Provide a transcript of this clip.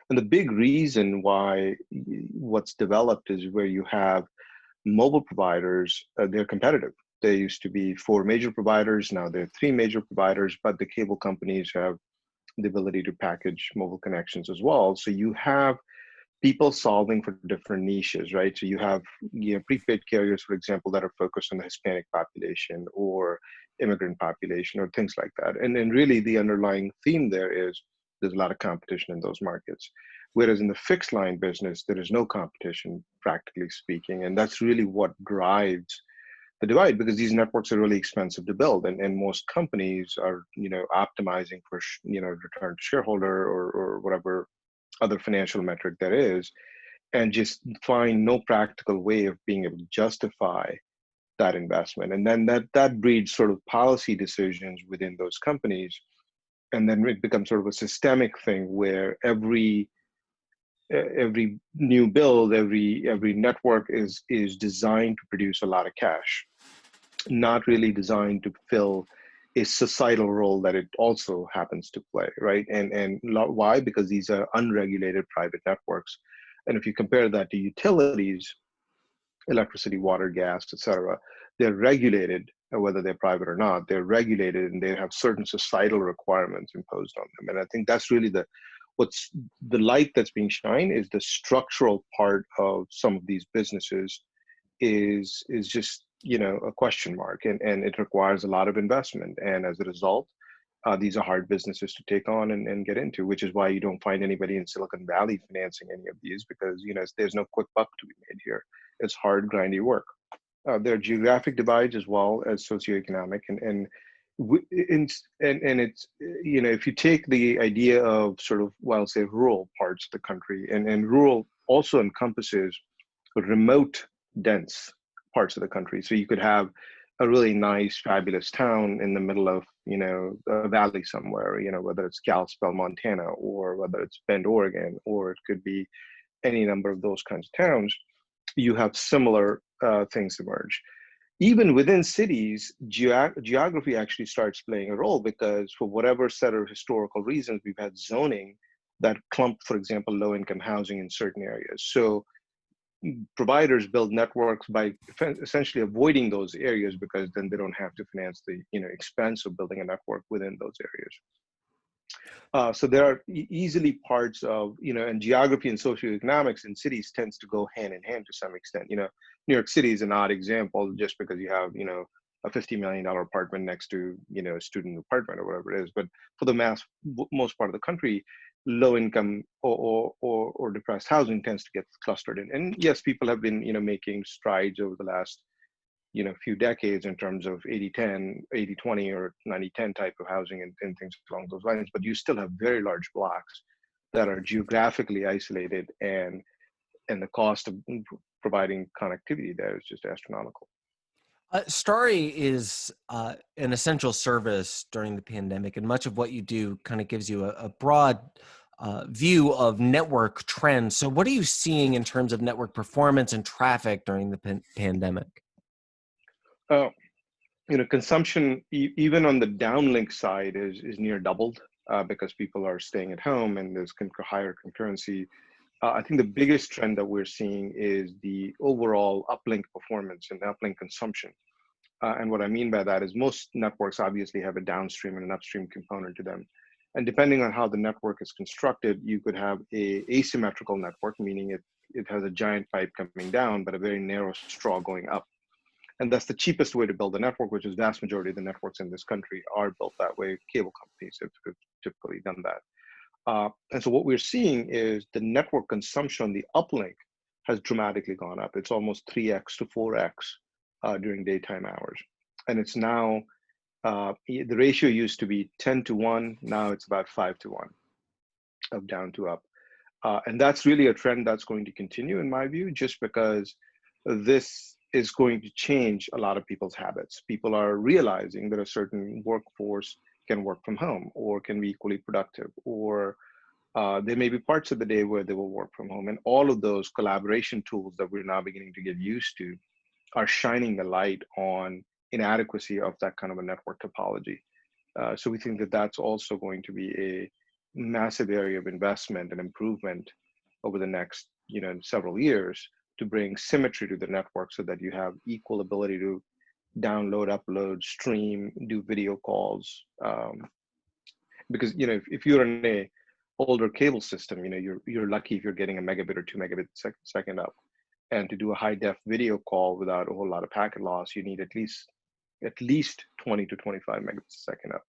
And the big reason why what's developed is where you have mobile providers, they're competitive. There used to be four major providers, now there are three major providers, but the cable companies have the ability to package mobile connections as well. So you have people solving for different niches, right? So you have prepaid carriers, for example, that are focused on the Hispanic population or immigrant population or things like that. And then really the underlying theme there is there's a lot of competition in those markets. Whereas in the fixed line business, there is no competition, practically speaking. And that's really what drives the divide, because these networks are really expensive to build, and most companies are optimizing for return to shareholder or whatever other financial metric there is, and just find no practical way of being able to justify that investment. And then that breeds sort of policy decisions within those companies, and then it becomes sort of a systemic thing where every new build, every network is designed to produce a lot of cash, not really designed to fill a societal role that it also happens to play, right? And why? Because these are unregulated private networks. And if you compare that to utilities, electricity, water, gas, etc., they're regulated, whether they're private or not, they're regulated and they have certain societal requirements imposed on them. And I think that's really what's the light that's being shined is the structural part of some of these businesses is just a question mark, and it requires a lot of investment, and as a result these are hard businesses to take on and get into, which is why you don't find anybody in Silicon Valley financing any of these, because there's no quick buck to be made here. It's hard, grindy work. There are geographic divides as well as socioeconomic, and it's if you take the idea of sort of, well, I'll say rural parts of the country, and rural also encompasses remote, dense parts of the country. So you could have a really nice, fabulous town in the middle of, a valley somewhere, whether it's Kalispell, Montana, or whether it's Bend, Oregon, or it could be any number of those kinds of towns. You have similar things emerge. Even within cities, geography actually starts playing a role, because for whatever set of historical reasons, we've had zoning that clumped, for example, low-income housing in certain areas. So providers build networks by essentially avoiding those areas, because then they don't have to finance the expense of building a network within those areas. So there are easily parts of and geography and socioeconomics in cities tends to go hand in hand to some extent. New York City is an odd example, just because you have a $50 million apartment next to a student apartment or whatever it is. But for the most part of the country, low income or depressed housing tends to get clustered in. And yes, people have been making strides over the last few decades in terms of 80-10, 80-20, or 90-10 type of housing and things along those lines. But you still have very large blocks that are geographically isolated, and the cost of providing connectivity there is just astronomical. Starry is an essential service during the pandemic, and much of what you do kind of gives you a broad view of network trends. So what are you seeing in terms of network performance and traffic during the pandemic? Consumption, even on the downlink side, is near doubled because people are staying at home and there's higher concurrency. I think the biggest trend that we're seeing is the overall uplink performance and uplink consumption. And what I mean by that is most networks obviously have a downstream and an upstream component to them. And depending on how the network is constructed, you could have a asymmetrical network, meaning it has a giant pipe coming down, but a very narrow straw going up. And that's the cheapest way to build a network, which is vast majority of the networks in this country are built that way. Cable companies have typically done that. And so what we're seeing is the network consumption on the uplink has dramatically gone up. It's almost 3x to 4x during daytime hours. And it's now, the ratio used to be 10-1, now it's about 5-1 of down to up. And that's really a trend that's going to continue, in my view, just because this is going to change a lot of people's habits. People are realizing that a certain workforce can work from home or can be equally productive, or there may be parts of the day where they will work from home. And all of those collaboration tools that we're now beginning to get used to are shining the light on inadequacy of that kind of a network topology. So we think that that's also going to be massive area of investment and improvement over the next, several years to bring symmetry to the network so that you have equal ability to download, upload, stream, do video calls. Because if you're in a older cable system, you're lucky if you're getting a megabit or 2 megabit second up. And to do a high def video call without a whole lot of packet loss, you need at least 20 to 25 megabits a second up.